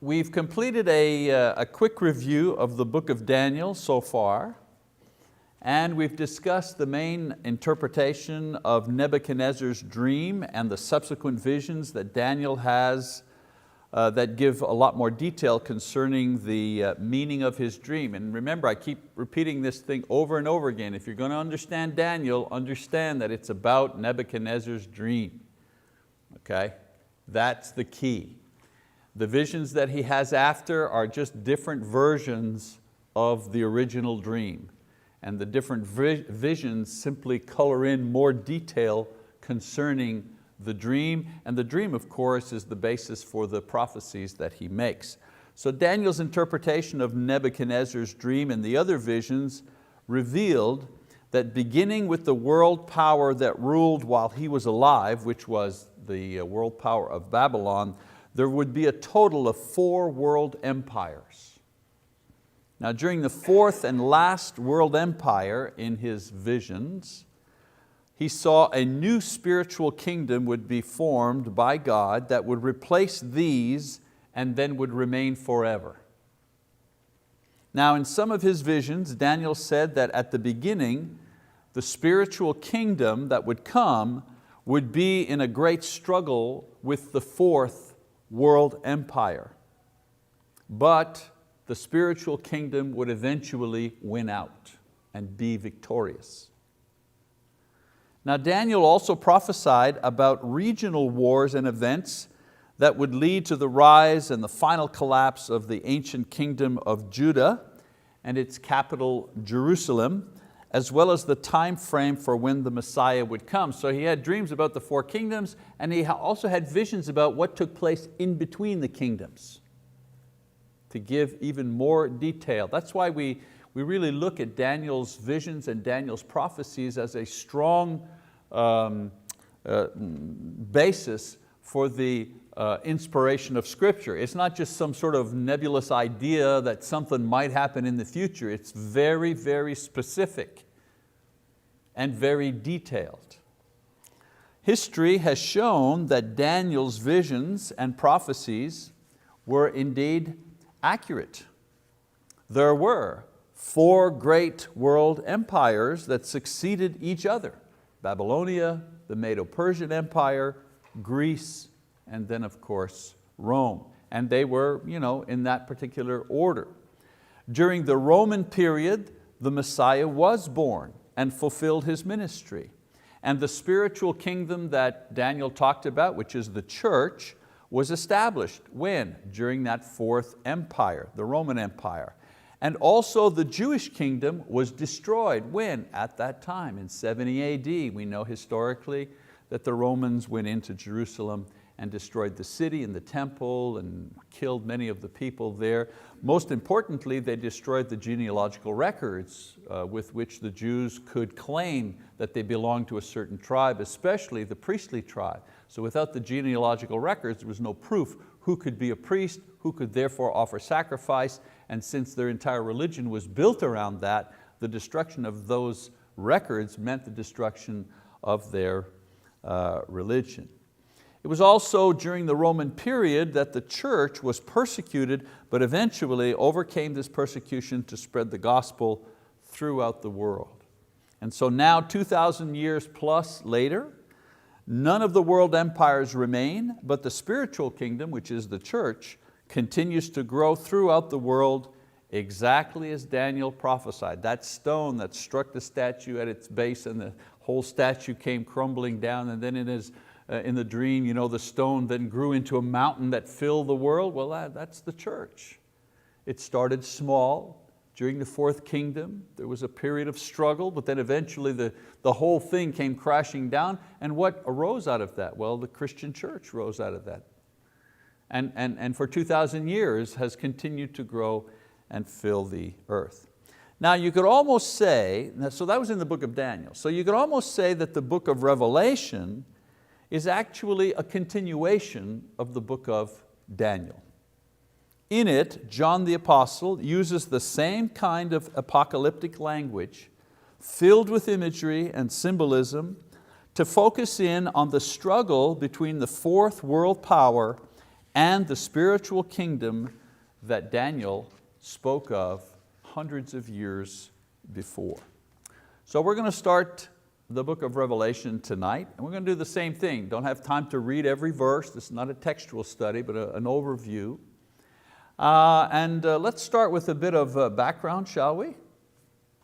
we've completed a quick review of the book of Daniel so far, and we've discussed the main interpretation of Nebuchadnezzar's dream and the subsequent visions that Daniel has that give a lot more detail concerning the meaning of his dream. And remember, I keep repeating this thing over and over again. If you're going to understand Daniel, understand that it's about Nebuchadnezzar's dream. Okay? That's the key. The visions that he has after are just different versions of the original dream. And the different visions simply color in more detail concerning the dream. And the dream, of course, is the basis for the prophecies that he makes. So Daniel's interpretation of Nebuchadnezzar's dream and the other visions revealed that beginning with the world power that ruled while he was alive, which was the world power of Babylon, there would be a total of 4 world empires. Now during the 4th and last world empire in his visions, he saw a new spiritual kingdom would be formed by God that would replace these and then would remain forever. Now in some of his visions, Daniel said that at the beginning, the spiritual kingdom that would come would be in a great struggle with the 4th world empire. But the spiritual kingdom would eventually win out and be victorious. Now Daniel also prophesied about regional wars and events that would lead to the rise and the final collapse of the ancient kingdom of Judah and its capital Jerusalem, as well as the time frame for when the Messiah would come. So he had dreams about the 4 kingdoms, and he also had visions about what took place in between the kingdoms to give even more detail. That's why we really look at Daniel's visions and Daniel's prophecies as a strong basis for the inspiration of Scripture. It's not just some sort of nebulous idea that something might happen in the future. It's very, very specific and very detailed. History has shown that Daniel's visions and prophecies were indeed accurate. There were 4 great world empires that succeeded each other: Babylonia, the Medo-Persian Empire, Greece, and then of course Rome. And they were in that particular order. During the Roman period, the Messiah was born and fulfilled his ministry. And the spiritual kingdom that Daniel talked about, which is the church, was established. When? During that 4th empire, the Roman Empire. And also the Jewish kingdom was destroyed. When? At that time, in 70 AD. We know historically that the Romans went into Jerusalem and destroyed the city and the temple and killed many of the people there. Most importantly, they destroyed the genealogical records with which the Jews could claim that they belonged to a certain tribe, especially the priestly tribe. So without the genealogical records, there was no proof who could be a priest, who could therefore offer sacrifice, and since their entire religion was built around that, the destruction of those records meant the destruction of their religion. It was also during the Roman period that the church was persecuted, but eventually overcame this persecution to spread the gospel throughout the world. And so now, 2,000 years plus later, none of the world empires remain, but the spiritual kingdom, which is the church, continues to grow throughout the world exactly as Daniel prophesied. That stone that struck the statue at its base and the whole statue came crumbling down, and then in the dream, the stone then grew into a mountain that filled the world. Well, that's the church. It started small. During the 4th kingdom, there was a period of struggle, but then eventually the whole thing came crashing down. And what arose out of that? Well, the Christian church rose out of that. And for 2,000 years has continued to grow and fill the earth. Now you could almost say, so that was in the book of Daniel, so you could almost say that the book of Revelation is actually a continuation of the book of Daniel. In it, John the Apostle uses the same kind of apocalyptic language filled with imagery and symbolism to focus in on the struggle between the 4th world power and the spiritual kingdom that Daniel spoke of hundreds of years before. So we're going to start the book of Revelation tonight, and we're going to do the same thing. Don't have time to read every verse. This is not a textual study, but an overview. Let's start with a bit of background, shall we?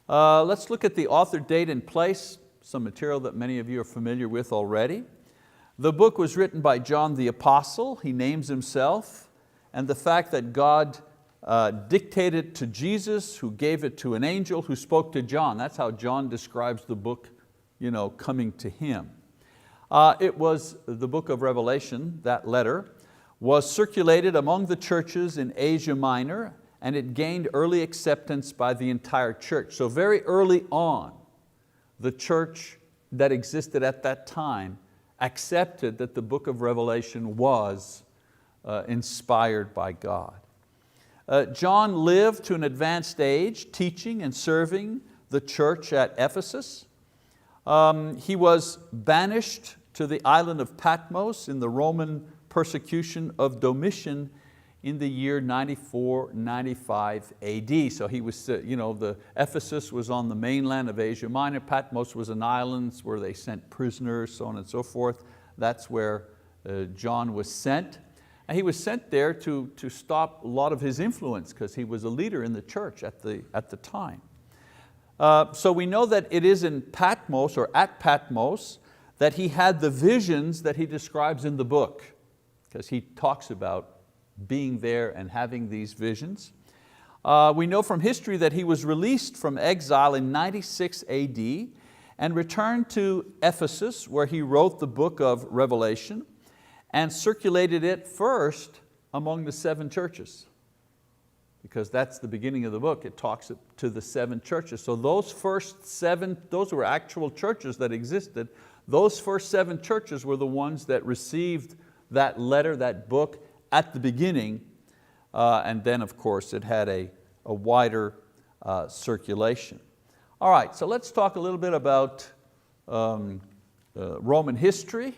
Let's look at the author, date, and place, some material that many of you are familiar with already. The book was written by John the Apostle. He names himself, and the fact that God dictated to Jesus, who gave it to an angel, who spoke to John. That's how John describes the book coming to him. It was the book of Revelation, that letter, was circulated among the churches in Asia Minor, and it gained early acceptance by the entire church. So very early on, the church that existed at that time accepted that the book of Revelation was inspired by God. John lived to an advanced age, teaching and serving the church at Ephesus. He was banished to the island of Patmos in the Roman persecution of Domitian in the year 94-95 AD. So he was, Ephesus was on the mainland of Asia Minor. Patmos was an island where they sent prisoners, so on and so forth. That's where John was sent. And he was sent there to stop a lot of his influence, because he was a leader in the church at the time. So we know that it is in Patmos, or at Patmos, that he had the visions that he describes in the book, because he talks about being there and having these visions. We know from history that he was released from exile in 96 AD and returned to Ephesus, where he wrote the book of Revelation and circulated it first among the 7 churches. Because that's the beginning of the book. It talks to the 7 churches. So those first 7, those were actual churches that existed. Those first 7 churches were the ones that received that letter, that book, at the beginning. And then of course it had a wider circulation. All right, so let's talk a little bit about Roman history.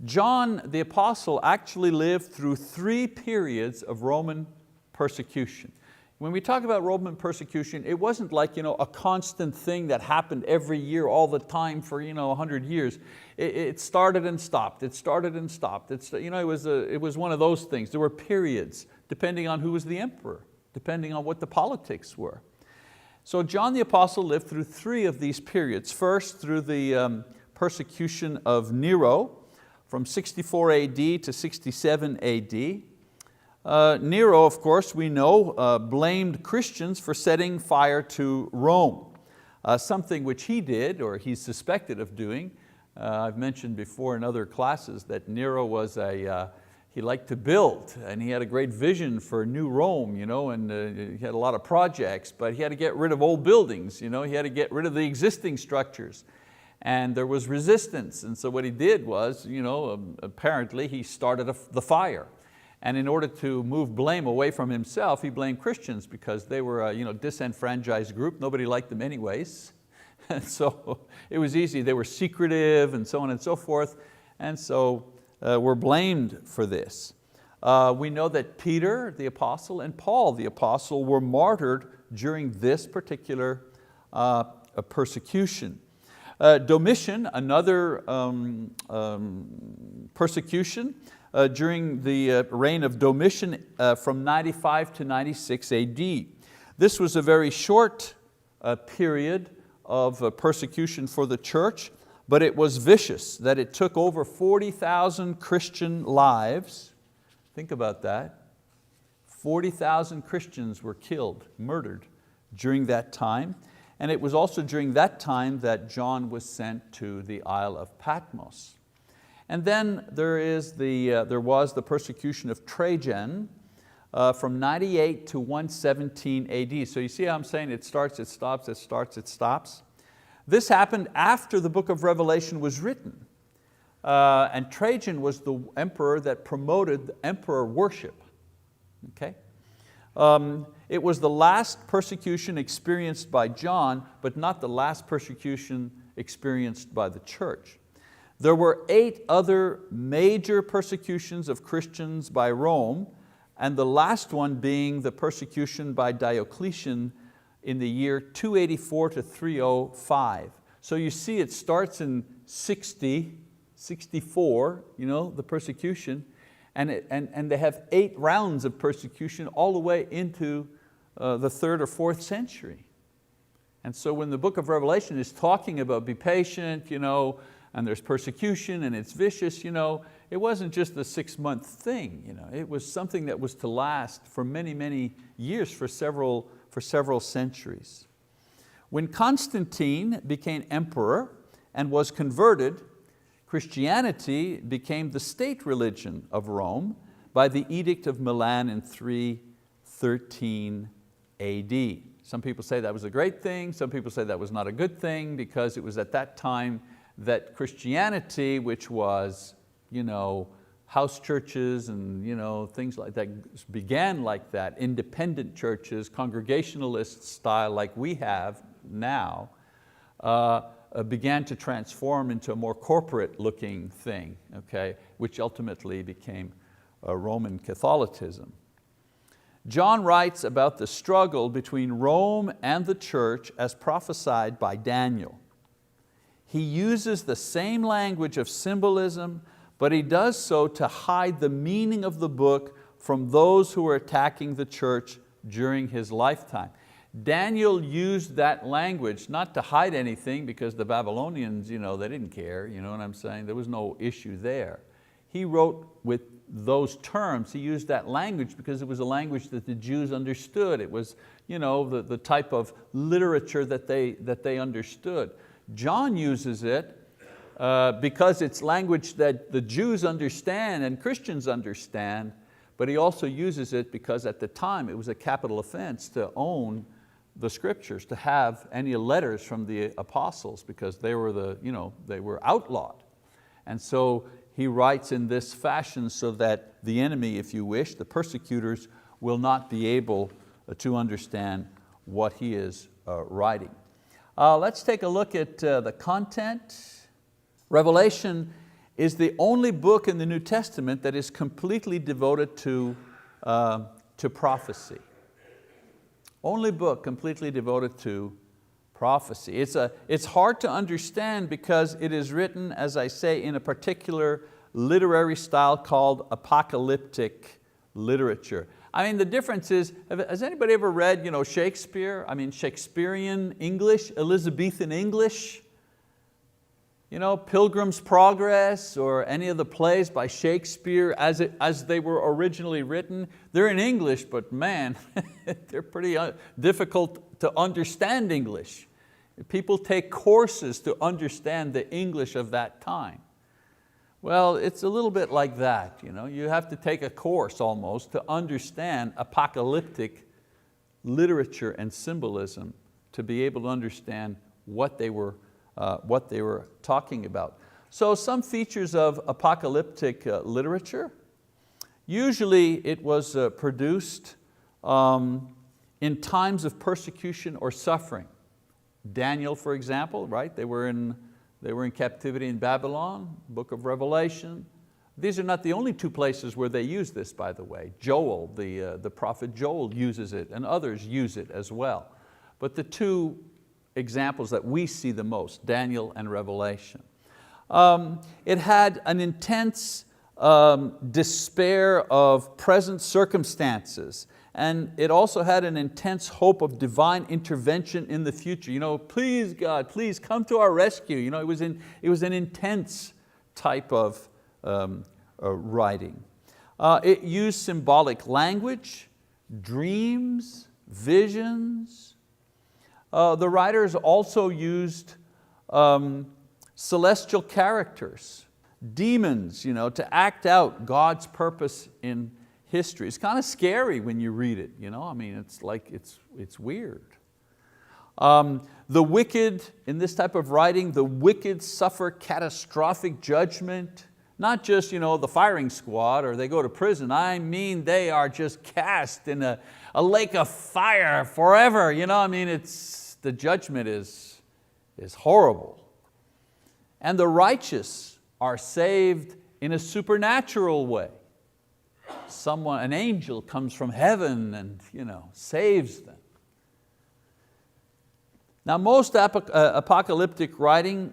John the Apostle actually lived through 3 periods of Roman persecution. When we talk about Roman persecution, it wasn't like a constant thing that happened every year all the time for 100 years. It started and stopped, it started and stopped. It was one of those things. There were periods depending on who was the emperor, depending on what the politics were. So John the Apostle lived through 3 of these periods. First, through the persecution of Nero from 64 AD to 67 AD. Nero, of course, we know, blamed Christians for setting fire to Rome, something which he did, or he's suspected of doing. I've mentioned before in other classes that Nero was he liked to build, and he had a great vision for new Rome, and he had a lot of projects, but he had to get rid of old buildings, he had to get rid of the existing structures. And there was resistance, and so what he did was, apparently he started the fire. And in order to move blame away from himself, he blamed Christians because they were a disenfranchised group. Nobody liked them anyways. And so it was easy. They were secretive and so on and so forth. And so were blamed for this. We know that Peter the apostle and Paul the apostle were martyred during this particular persecution. Domitian, another persecution during the reign of Domitian from 95 to 96 AD. This was a very short period of persecution for the church, but it was vicious, that it took over 40,000 Christian lives. Think about that. 40,000 Christians were killed, murdered during that time. And it was also during that time that John was sent to the Isle of Patmos. And then there was the persecution of Trajan from 98 to 117 AD. So you see how I'm saying it starts, it stops, it starts, it stops. This happened after the book of Revelation was written. And Trajan was the emperor that promoted emperor worship. Okay? It was the last persecution experienced by John, but not the last persecution experienced by the church. There were 8 other major persecutions of Christians by Rome, and the last one being the persecution by Diocletian in the year 284 to 305. So you see it starts in 64, the persecution, and they have 8 rounds of persecution all the way into the 3rd or 4th century. And so when the book of Revelation is talking about be patient, and there's persecution and it's vicious, it wasn't just a 6-month thing. It was something that was to last for many, many years, for several centuries. When Constantine became emperor and was converted, Christianity became the state religion of Rome by the Edict of Milan in 313 AD. Some people say that was a great thing, some people say that was not a good thing, because it was at that time that Christianity, which was house churches and things like that, began like that, independent churches, Congregationalist style like we have now, began to transform into a more corporate looking thing, okay, which ultimately became Roman Catholicism. John writes about the struggle between Rome and the church as prophesied by Daniel. He uses the same language of symbolism, but he does so to hide the meaning of the book from those who are attacking the church during his lifetime. Daniel used that language not to hide anything, because the Babylonians, they didn't care, you know what I'm saying? There was no issue there. He wrote with those terms, he used that language because it was a language that the Jews understood. It was the type of literature that they understood. John uses it because it's language that the Jews understand and Christians understand, but he also uses it because at the time it was a capital offense to own the scriptures, to have any letters from the apostles, because they were outlawed. And so he writes in this fashion so that the enemy, if you wish, the persecutors, will not be able to understand what he is writing. Let's take a look at the content. Revelation is the only book in the New Testament that is completely devoted to prophecy. Only book completely devoted to prophecy. It's hard to understand because it is written, as I say, in a particular literary style called apocalyptic literature. The difference is, has anybody ever read Shakespeare? Shakespearean English, Elizabethan English? Pilgrim's Progress or any of the plays by Shakespeare as they were originally written. They're in English, but man, they're pretty difficult to understand English. People take courses to understand the English of that time. Well, it's a little bit like that. You have to take a course almost to understand apocalyptic literature and symbolism to be able to understand what they were talking about. So some features of apocalyptic literature. Usually it was produced in times of persecution or suffering. Daniel, for example, right? They were in captivity in Babylon, book of Revelation. These are not the only 2 places where they use this, by the way. Joel, the prophet Joel uses it, and others use it as well. But the 2 examples that we see the most, Daniel and Revelation. It had an intense despair of present circumstances, and it also had an intense hope of divine intervention in the future. Please God, please come to our rescue. It was an intense type of writing. It used symbolic language, dreams, visions. The writers also used celestial characters, demons, to act out God's purpose in history. It's kind of scary when you read it. It's weird. The wicked, in this type of writing, the wicked suffer catastrophic judgment. Not just the firing squad or they go to prison. They are just cast in a lake of fire forever. The judgment is horrible. And the righteous are saved in a supernatural way. An angel comes from heaven and saves them. Now most apocalyptic writing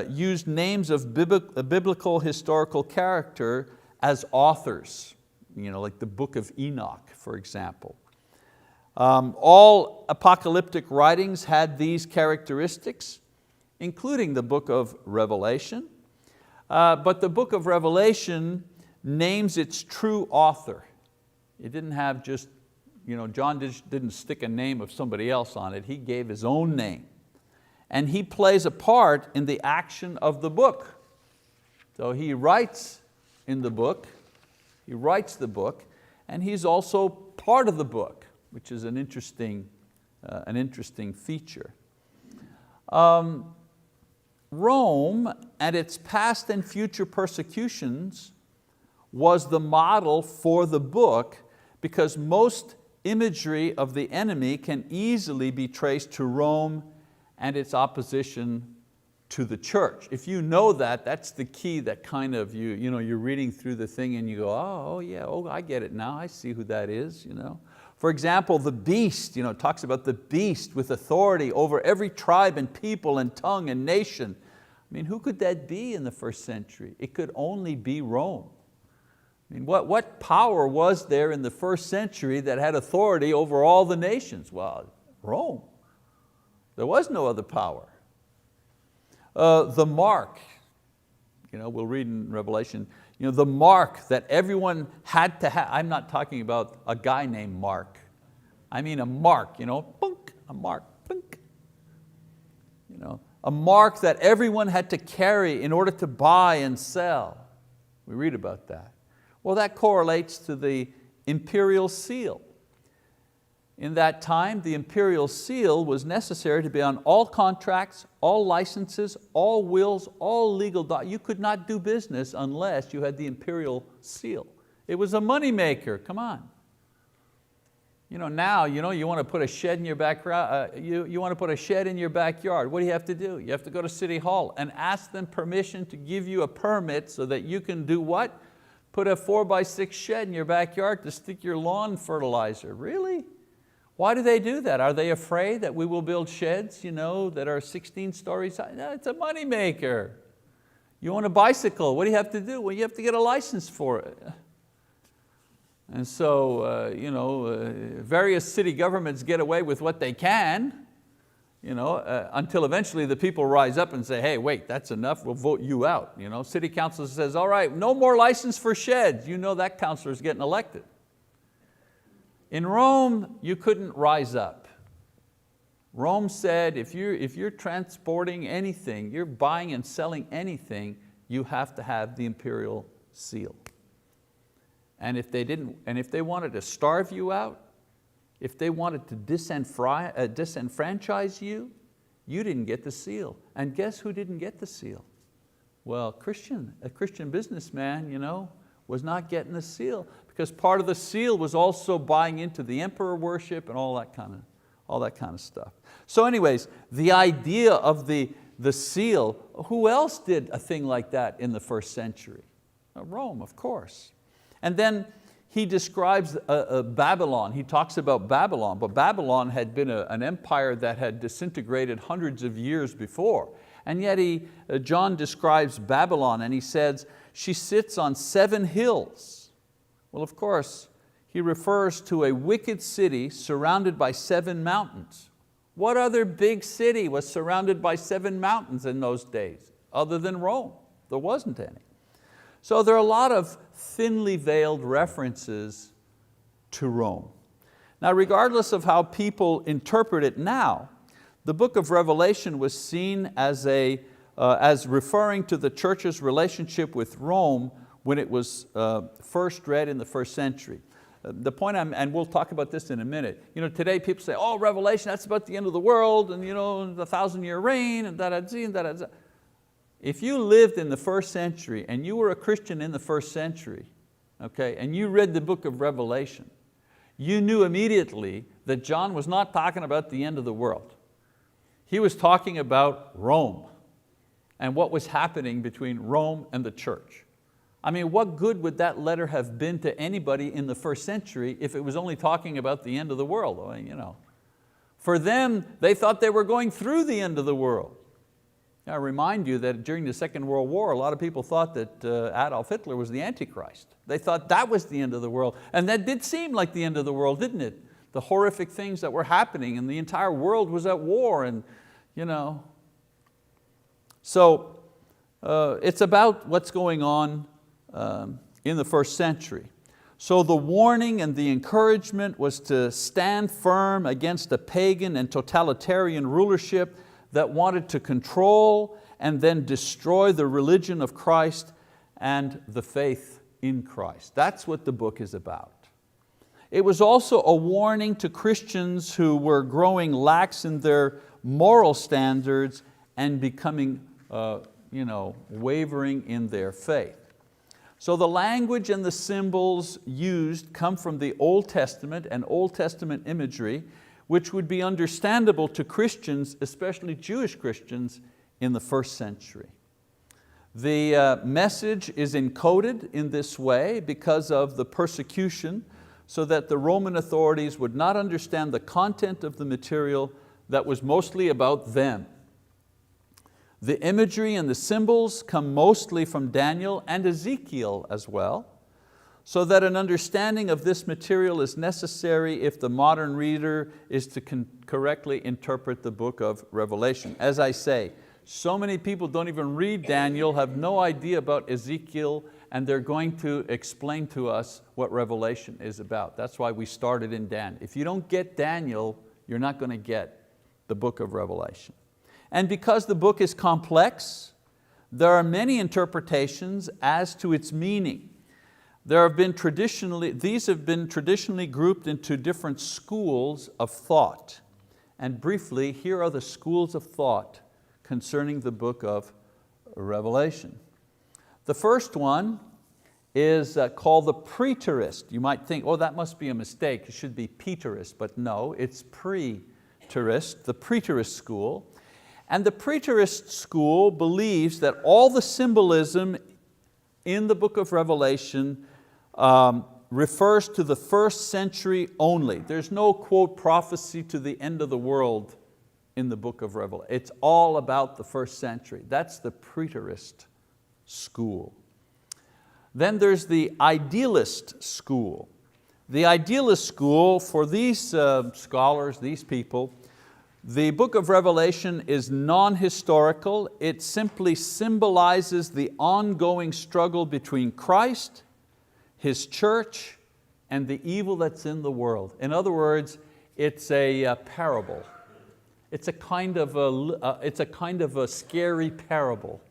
used names of biblical historical character as authors, like the book of Enoch, for example. All apocalyptic writings had these characteristics, including the book of Revelation. But the book of Revelation names its true author. It didn't have just, John didn't stick a name of somebody else on it. He gave his own name. And he plays a part in the action of the book. So he writes in the book, and he's also part of the book, which is an interesting feature. Rome and its past and future persecutions was the model for the book, because most imagery of the enemy can easily be traced to Rome and its opposition to the church. If you know that, that's the key that kind of you're reading through the thing and you go, oh yeah, I get it now, I see who that is. For example, the beast, it talks about the beast with authority over every tribe and people and tongue and nation. Who could that be in the first century? It could only be Rome. What power was there in the first century that had authority over all the nations? Well, Rome. There was no other power. The mark, we'll read in Revelation, the mark that everyone had to have. I'm not talking about a guy named Mark. I mean a mark, bunk, a mark, bunk. A mark that everyone had to carry in order to buy and sell. We read about that. Well, that correlates to the imperial seal. In that time, the imperial seal was necessary to be on all contracts, all licenses, all wills, all legal documents. You could not do business unless you had the imperial seal. It was a money maker, come on. Now, you want to put a shed in your backyard. You want to put a shed in your backyard. What do you have to do? You have to go to City Hall and ask them permission to give you a permit so that you can do what? Put a 4x6 shed in your backyard to stick your lawn fertilizer. Really? Why do they do that? Are they afraid that we will build sheds that are 16 stories high? No, it's a money maker. You own a bicycle, what do you have to do? Well, you have to get a license for it. And so various city governments get away with what they can, until eventually the people rise up and say, hey, wait, that's enough, we'll vote you out. City council says, all right, no more license for sheds. That councilor is getting elected. In Rome, you couldn't rise up. Rome said, if you're transporting anything, you're buying and selling anything, you have to have the imperial seal. And if they wanted to starve you out, if they wanted to disenfranchise you, you didn't get the seal. And guess who didn't get the seal? Well, a Christian businessman, was not getting the seal, because part of the seal was also buying into the emperor worship and all that kind of stuff. So anyways, the idea of the seal, who else did a thing like that in the first century? Rome, of course. And then he describes Babylon. He talks about Babylon, but Babylon had been an empire that had disintegrated hundreds of years before. And yet John describes Babylon and he says, she sits on 7 hills. Well, of course, he refers to a wicked city surrounded by 7 mountains. What other big city was surrounded by 7 mountains in those days, other than Rome? There wasn't any. So there are a lot of thinly veiled references to Rome. Now, regardless of how people interpret it now, the book of Revelation was seen as referring to the church's relationship with Rome when it was first read in the first century. The point, and we'll talk about this in a minute, today people say, oh, Revelation, that's about the end of the world, and the 1,000-year reign, and da-da-zee, and da-da-zee. If you lived in the first century and you were a Christian in the first century, okay, and you read the book of Revelation, you knew immediately that John was not talking about the end of the world. He was talking about Rome. and what was happening between Rome and the church. I mean, what good would that letter have been to anybody in the first century if it was only talking about the end of the world? I mean, For them, they thought they were going through the end of the world. I remind you that during the Second World War, a lot of people thought that Adolf Hitler was the Antichrist. They thought that was the end of the world. And that did seem like the end of the world, didn't it? The horrific things that were happening, and the entire world was at war. And, So it's about what's going on in the first century. So the warning and the encouragement was to stand firm against a pagan and totalitarian rulership that wanted to control and then destroy the religion of Christ and the faith in Christ. That's what the book is about. It was also a warning to Christians who were growing lax in their moral standards and becoming wavering in their faith. So the language and the symbols used come from the Old Testament and Old Testament imagery, which would be understandable to Christians, especially Jewish Christians, in the first century. The message is encoded in this way because of the persecution, so that the Roman authorities would not understand the content of the material that was mostly about them. The imagery and the symbols come mostly from Daniel and Ezekiel as well, so that an understanding of this material is necessary if the modern reader is to correctly interpret the book of Revelation. As I say, so many people don't even read Daniel, have no idea about Ezekiel, and they're going to explain to us what Revelation is about. That's why we started in Daniel. If you don't get Daniel, you're not going to get the book of Revelation. And because the book is complex, there are many interpretations as to its meaning. These have been traditionally grouped into different schools of thought. And briefly, here are the schools of thought concerning the book of Revelation. The first one is called the preterist. You might think, oh, that must be a mistake, it should be Peterist, but no, it's preterist, the preterist school. And the preterist school believes that all the symbolism in the book of Revelation refers to the first century only. There's no, quote, prophecy to the end of the world in the book of Revelation. It's all about the first century. That's the preterist school. Then there's the idealist school. The idealist school, for these scholars, these people, the book of Revelation is non-historical. It simply symbolizes the ongoing struggle between Christ, His church, and the evil that's in the world. In other words, it's a parable. It's a kind of a scary parable.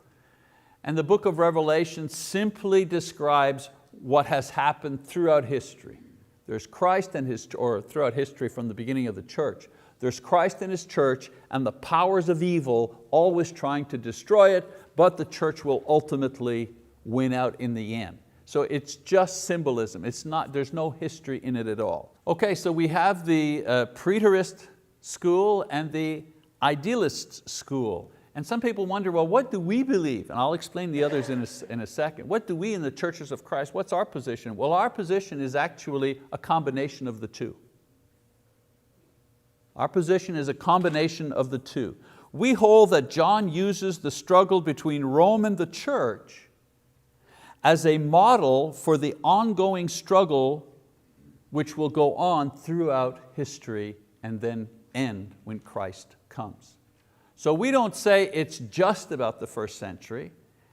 And the book of Revelation simply describes what has happened throughout history. There's Christ and His, or throughout history from the beginning of the church. There's Christ and His church and the powers of evil always trying to destroy it, but the church will ultimately win out in the end. So it's just symbolism. There's no history in it at all. Okay, so we have the preterist school and the idealist school. And some people wonder, well, what do we believe? And I'll explain the others in a second. What do we in the churches of Christ, what's our position? Well, our position is actually a combination of the two. Our position is a combination of the two. We hold that John uses the struggle between Rome and the church as a model for the ongoing struggle which will go on throughout history and then end when Christ comes. So we don't say it's just about the first century,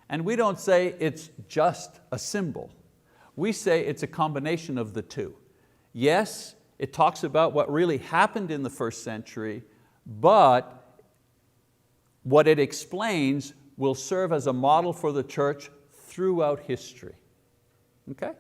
and we don't say it's just a symbol. We say it's a combination of the two. Yes, it talks about what really happened in the first century, but what it explains will serve as a model for the church throughout history. Okay?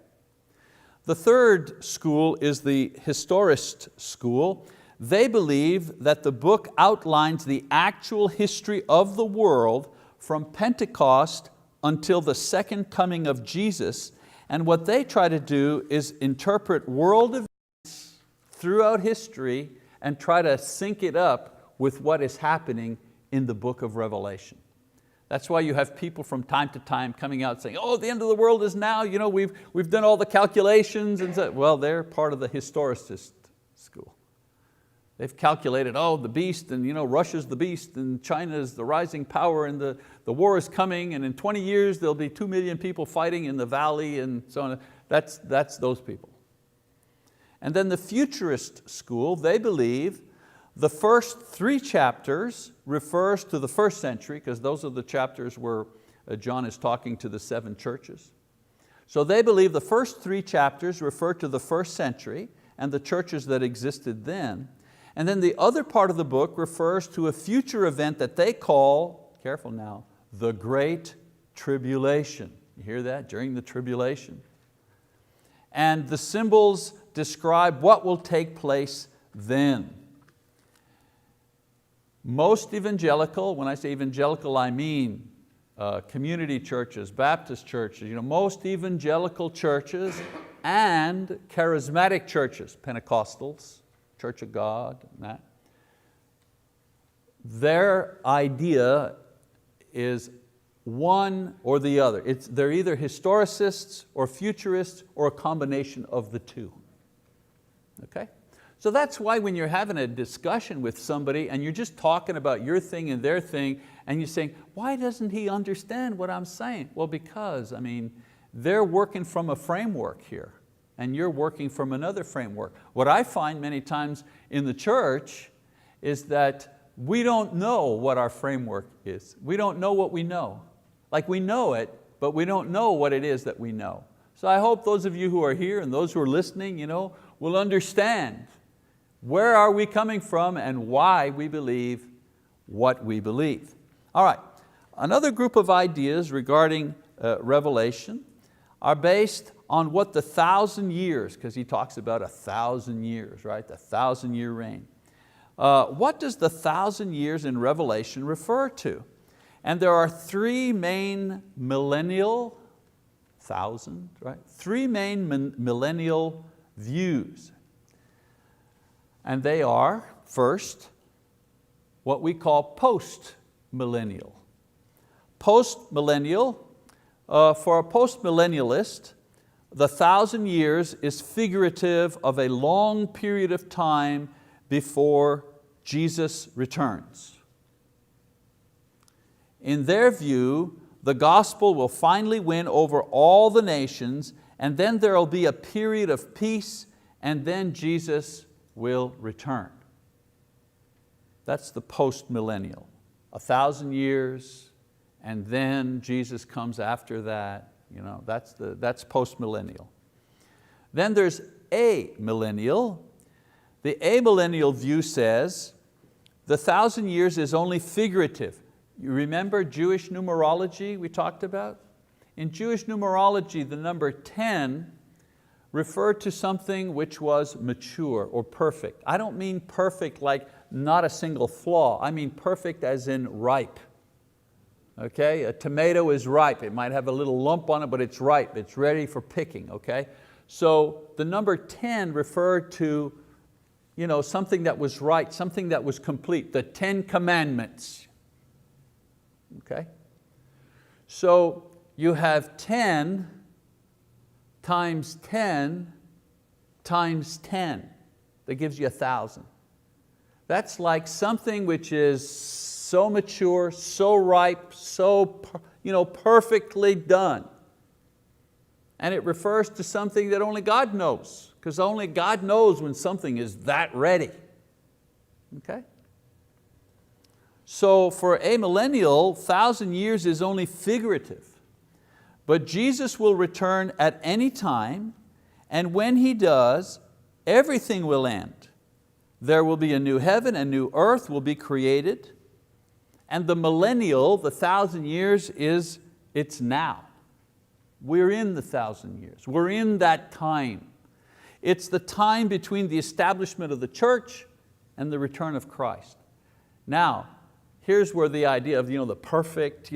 The third school is the historist school. They believe that the book outlines the actual history of the world from Pentecost until the second coming of Jesus, and what they try to do is interpret world events throughout history and try to sync it up with what is happening in the book of Revelation. That's why you have people from time to time coming out saying, oh, the end of the world is now, we've done all the calculations. And so, well, they're part of the historicist school. They've calculated, oh, the beast, and Russia's the beast, and China's the rising power, and the war is coming, and in 20 years there'll be 2 million people fighting in the valley, and so on. That's those people. And then the futurist school, they believe the first 3 chapters refers to the first century, because those are the chapters where John is talking to the 7 churches. So they believe the first 3 chapters refer to the first century and the churches that existed then. And then the other part of the book refers to a future event that they call, careful now, the Great Tribulation. You hear that? During the tribulation. And the symbols describe what will take place then. Most evangelical, when I say evangelical, I mean community churches, Baptist churches, most evangelical churches and charismatic churches, Pentecostals, Church of God, and that. Their idea is one or the other. They're either historicists or futurists or a combination of the two. Okay? So that's why when you're having a discussion with somebody and you're just talking about your thing and their thing, and you're saying, why doesn't he understand what I'm saying? Well, because they're working from a framework here, and you're working from another framework. What I find many times in the church is that we don't know what our framework is. We don't know what we know. Like we know it, but we don't know what it is that we know. So I hope those of you who are here and those who are listening will understand where are we coming from and why we believe what we believe. All right, another group of ideas regarding Revelation are based on what the 1,000 years, because he talks about 1,000 years, right? The 1,000-year reign. What does the 1,000 years in Revelation refer to? And there are 3 main millennial, 1,000, right? 3 main millennial views. And they are, first, what we call post-millennial. Post-millennial, for a post-millennialist, the 1,000 years is figurative of a long period of time before Jesus returns. In their view, the gospel will finally win over all the nations, and then there will be a period of peace, and then Jesus will return. That's the post-millennial. 1,000 years, and then Jesus comes after that. That's post-millennial. Then there's amillennial. The amillennial view says the 1,000 years is only figurative. You remember Jewish numerology we talked about? In Jewish numerology, the number 10 referred to something which was mature or perfect. I don't mean perfect like not a single flaw. I mean perfect as in ripe. Okay? A tomato is ripe. It might have a little lump on it, but it's ripe. It's ready for picking. Okay? So the number 10 referred to something that was right, something that was complete, the 10 commandments. Okay? So you have 10 times 10 times 10. That gives you 1,000. That's like something which is so mature, so ripe, so perfectly done. And it refers to something that only God knows, because only God knows when something is that ready. Okay? So for amillennial, 1,000 years is only figurative. But Jesus will return at any time, and when He does, everything will end. There will be a new heaven, a new earth will be created, and the millennial, the 1,000 years, it's now. We're in the 1,000 years. We're in that time. It's the time between the establishment of the church and the return of Christ. Now, here's where the idea of the perfect,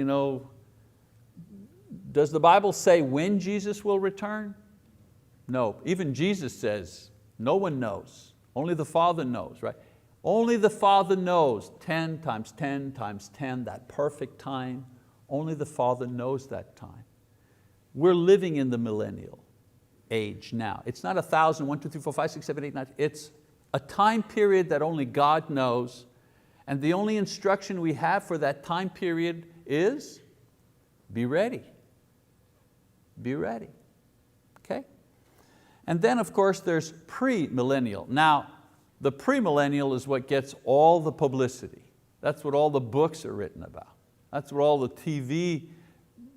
does the Bible say when Jesus will return? No, even Jesus says, no one knows. Only the Father knows, right? Only the Father knows 10 times 10 times 10, that perfect time. Only the Father knows that time. We're living in the millennial age now. It's not 1,000, 1, 2, 3, 4, 5, 6, 7, 8, 9. It's a time period that only God knows, and the only instruction we have for that time period is be ready. Be ready. Okay? And then of course there's pre-millennial. Now, the premillennial is what gets all the publicity. That's what all the books are written about. That's what all the TV,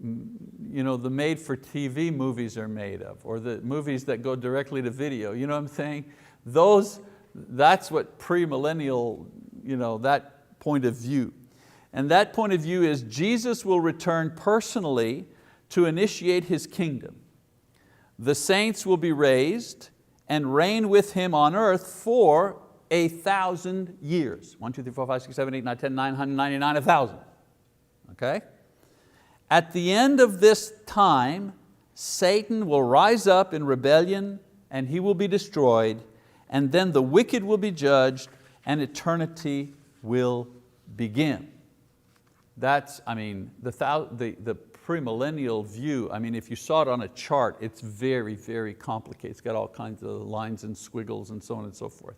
the made-for-TV movies are made of, or the movies that go directly to video. You know what I'm saying? That's what premillennial, that point of view. And that point of view is Jesus will return personally to initiate His kingdom. The saints will be raised and reign with Him on earth for 1,000 years. 1, 2, 3, 4, 5, 6, 7, 8, 9, 10, 999, 1,000. Okay? At the end of this time, Satan will rise up in rebellion and he will be destroyed, and then the wicked will be judged and eternity will begin. That's, the premillennial view, if you saw it on a chart, it's very, very complicated. It's got all kinds of lines and squiggles and so on and so forth.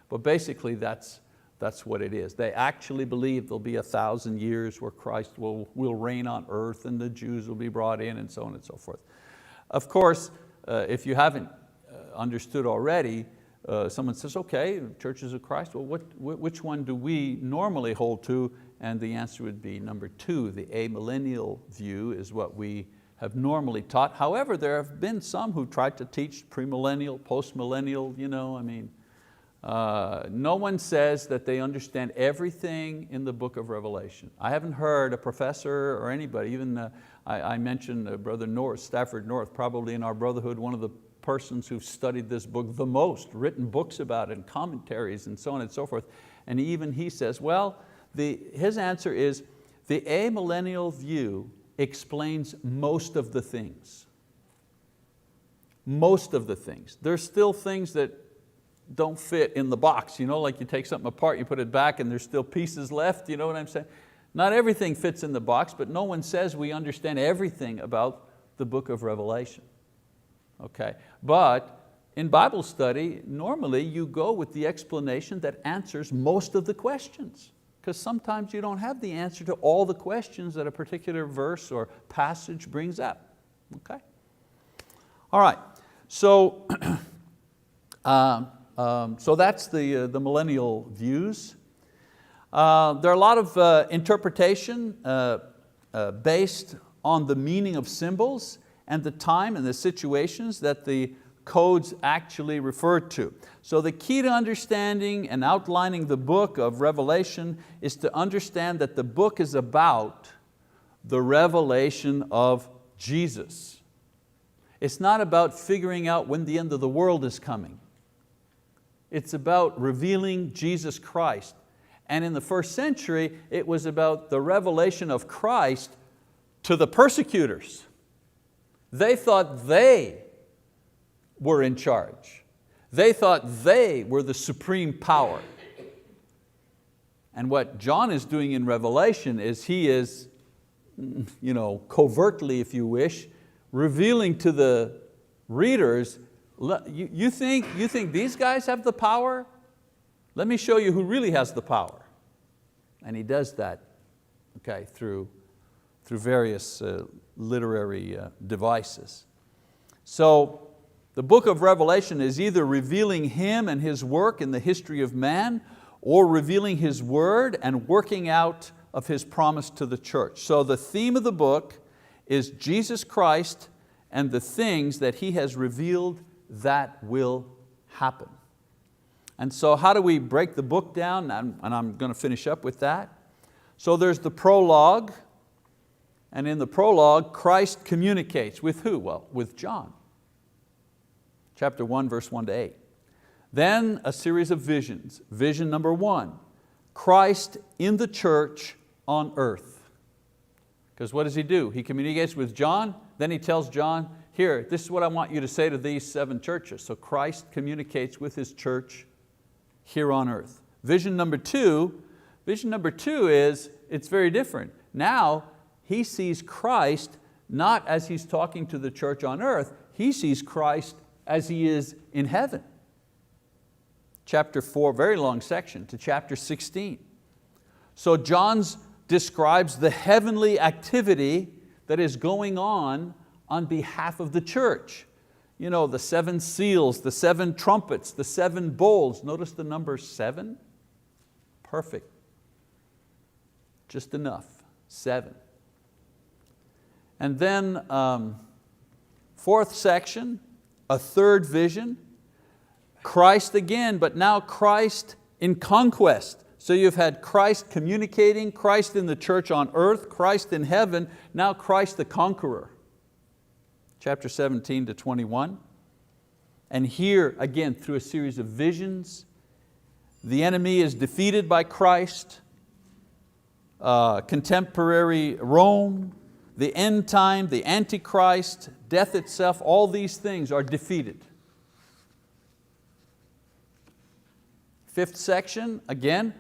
But basically that's what it is. They actually believe there'll be 1,000 years where Christ will reign on earth and the Jews will be brought in and so on and so forth. Of course, if you haven't understood already, someone says, okay, Churches of Christ, well, which one do we normally hold to? And the answer would be number 2, the amillennial view is what we have normally taught. However, there have been some who tried to teach premillennial, postmillennial, no one says that they understand everything in the book of Revelation. I haven't heard a professor or anybody, even I mentioned Brother North, Stafford North, probably in our brotherhood, one of the persons who've studied this book the most, written books about it and commentaries and so on and so forth. And even he says, well, his answer is the amillennial view explains most of the things. Most of the things. There's still things that don't fit in the box, like you take something apart, you put it back and there's still pieces left, you know what I'm saying? Not everything fits in the box, but no one says we understand everything about the book of Revelation. Okay, but in Bible study, normally you go with the explanation that answers most of the questions, because sometimes you don't have the answer to all the questions that a particular verse or passage brings up. Okay? All right, so so that's the millennial views. There are a lot of interpretation based on the meaning of symbols and the time and the situations that the codes actually refer to. So the key to understanding and outlining the book of Revelation is to understand that the book is about the revelation of Jesus. It's not about figuring out when the end of the world is coming. It's about revealing Jesus Christ. And in the first century, it was about the revelation of Christ to the persecutors. They thought they were in charge. They thought they were the supreme power. And what John is doing in Revelation is he is, covertly, if you wish, revealing to the readers, you think these guys have the power? Let me show you who really has the power. And he does that, okay, through various literary devices. So the book of Revelation is either revealing Him and His work in the history of man, or revealing His word and working out of His promise to the church. So the theme of the book is Jesus Christ and the things that He has revealed that will happen. And so how do we break the book down? And I'm going to finish up with that. So there's the prologue, and in the prologue, Christ communicates with who? Well, with John. Chapter 1, verse 1 to 8. Then a series of visions. Vision number 1, Christ in the church on earth. Because what does He do? He communicates with John, then He tells John, here, this is what I want you to say to these 7 churches. So Christ communicates with His church here on earth. Vision number 2 is, it's very different. Now, he sees Christ not as he's talking to the church on earth, he sees Christ as he is in heaven. Chapter 4, very long section, to chapter 16. So John describes the heavenly activity that is going on behalf of the church. You know, the 7 seals, the 7 trumpets, the 7 bowls. Notice the number 7. Perfect. Just enough, 7. And then 4th section, a 3rd vision, Christ again, but now Christ in conquest. So you've had Christ communicating, Christ in the church on earth, Christ in heaven, now Christ the conqueror. Chapter 17 to 21. And here again, through a series of visions, the enemy is defeated by Christ, contemporary Rome, the end time, the Antichrist, death itself, all these things are defeated. 5th section, again,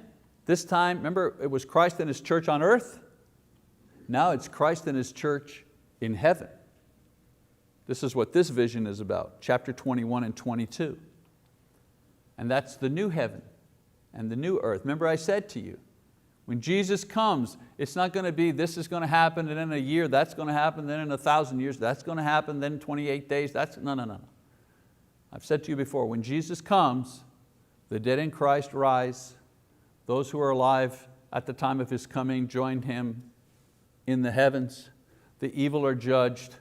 this time, remember it was Christ and His church on earth. Now it's Christ and His church in heaven. This is what this vision is about, chapter 21 and 22. And that's the new heaven and the new earth. Remember I said to you, when Jesus comes, it's not going to be this is going to happen, and in a year that's going to happen, then in 1,000 years that's going to happen, then 28 days, no. I've said to you before, when Jesus comes, the dead in Christ rise, those who are alive at the time of His coming join Him in the heavens, the evil are judged,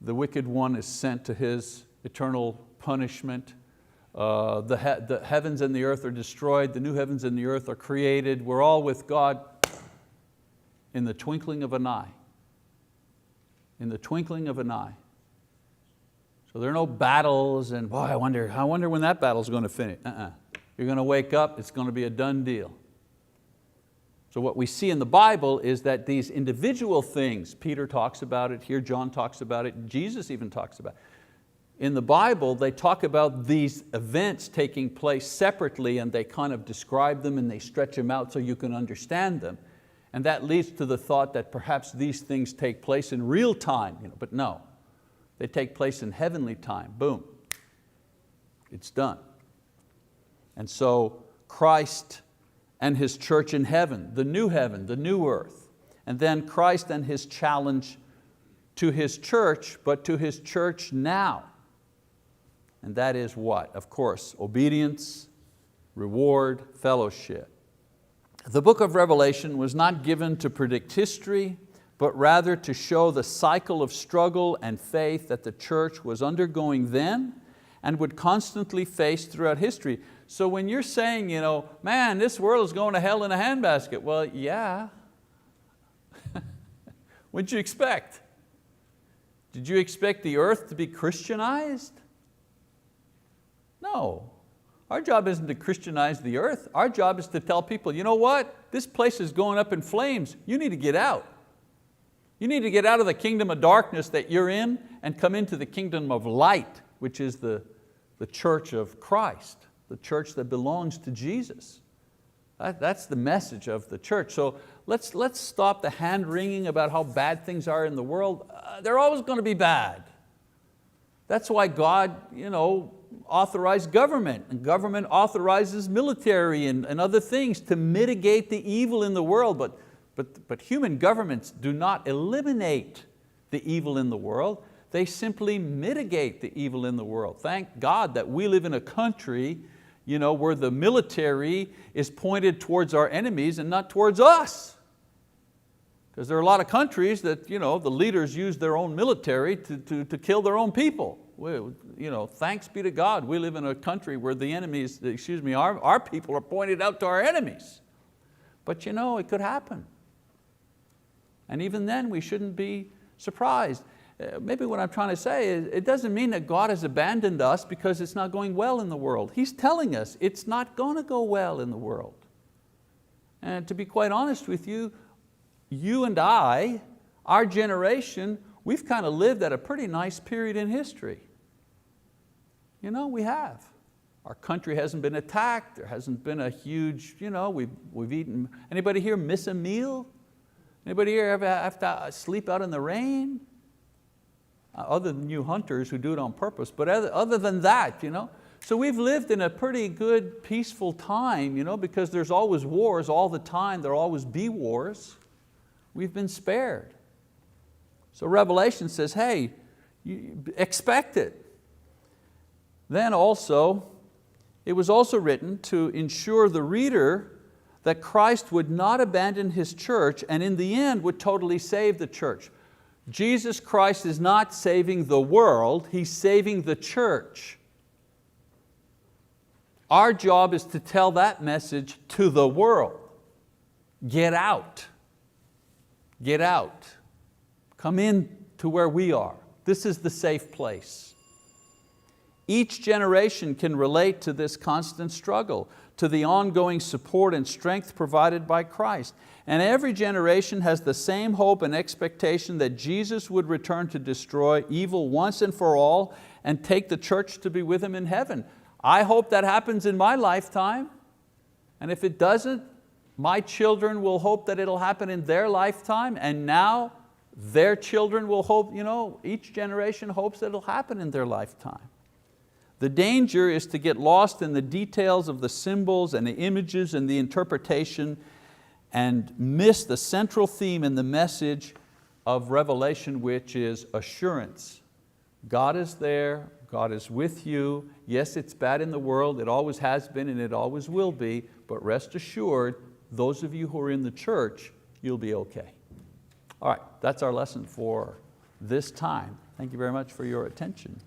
the wicked one is sent to his eternal punishment, the heavens and the earth are destroyed, the new heavens and the earth are created, we're all with God in the twinkling of an eye. In the twinkling of an eye. So there are no battles and boy, I wonder when that battle's going to finish. You're going to wake up, it's going to be a done deal. So what we see in the Bible is that these individual things, Peter talks about it, here John talks about it, Jesus even talks about it. In the Bible, they talk about these events taking place separately and they kind of describe them and they stretch them out so you can understand them. And that leads to the thought that perhaps these things take place in real time, but no. They take place in heavenly time, boom. It's done. And so Christ and His church in heaven, the new earth. And then Christ and His challenge to His church, but to His church now. And that is what? Of course, obedience, reward, fellowship. The book of Revelation was not given to predict history, but rather to show the cycle of struggle and faith that the church was undergoing then and would constantly face throughout history. So when you're saying, man, this world is going to hell in a handbasket, well, yeah. What'd you expect? Did you expect the earth to be Christianized? No. Our job isn't to Christianize the earth. Our job is to tell people, you know what? This place is going up in flames. You need to get out. You need to get out of the kingdom of darkness that you're in and come into the kingdom of light, which is the church of Christ, the church that belongs to Jesus. That's the message of the church. So let's stop the hand-wringing about how bad things are in the world. They're always going to be bad. That's why God authorized government, and government authorizes military and other things to mitigate the evil in the world, but human governments do not eliminate the evil in the world. They simply mitigate the evil in the world. Thank God that we live in a country where the military is pointed towards our enemies and not towards us. Because there are a lot of countries that the leaders use their own military to kill their own people. Thanks be to God, we live in a country where the enemies, our people are pointed out to our enemies. But it could happen. And even then we shouldn't be surprised. Maybe what I'm trying to say is it doesn't mean that God has abandoned us because it's not going well in the world. He's telling us it's not going to go well in the world. And to be quite honest with you, you and I, our generation, we've kind of lived at a pretty nice period in history. We have. Our country hasn't been attacked. There hasn't been a huge, we've eaten. Anybody here miss a meal? Anybody here ever have to sleep out in the rain? Other than you hunters who do it on purpose, but other than that, So we've lived in a pretty good, peaceful time, because there's always wars all the time, there'll always be wars. We've been spared. So Revelation says, hey, you expect it. Then also, it was also written to ensure the reader that Christ would not abandon His church and in the end would totally save the church. Jesus Christ is not saving the world, He's saving the church. Our job is to tell that message to the world. Get out. Get out. Come in to where we are. This is the safe place. Each generation can relate to this constant struggle, to the ongoing support and strength provided by Christ. And every generation has the same hope and expectation that Jesus would return to destroy evil once and for all and take the church to be with Him in heaven. I hope that happens in my lifetime. And if it doesn't, my children will hope that it'll happen in their lifetime, and now their children will hope, each generation hopes that it'll happen in their lifetime. The danger is to get lost in the details of the symbols and the images and the interpretation and miss the central theme in the message of Revelation, which is assurance. God is there, God is with you. Yes, it's bad in the world, it always has been and it always will be, but rest assured, those of you who are in the church, you'll be okay. All right, that's our lesson for this time. Thank you very much for your attention.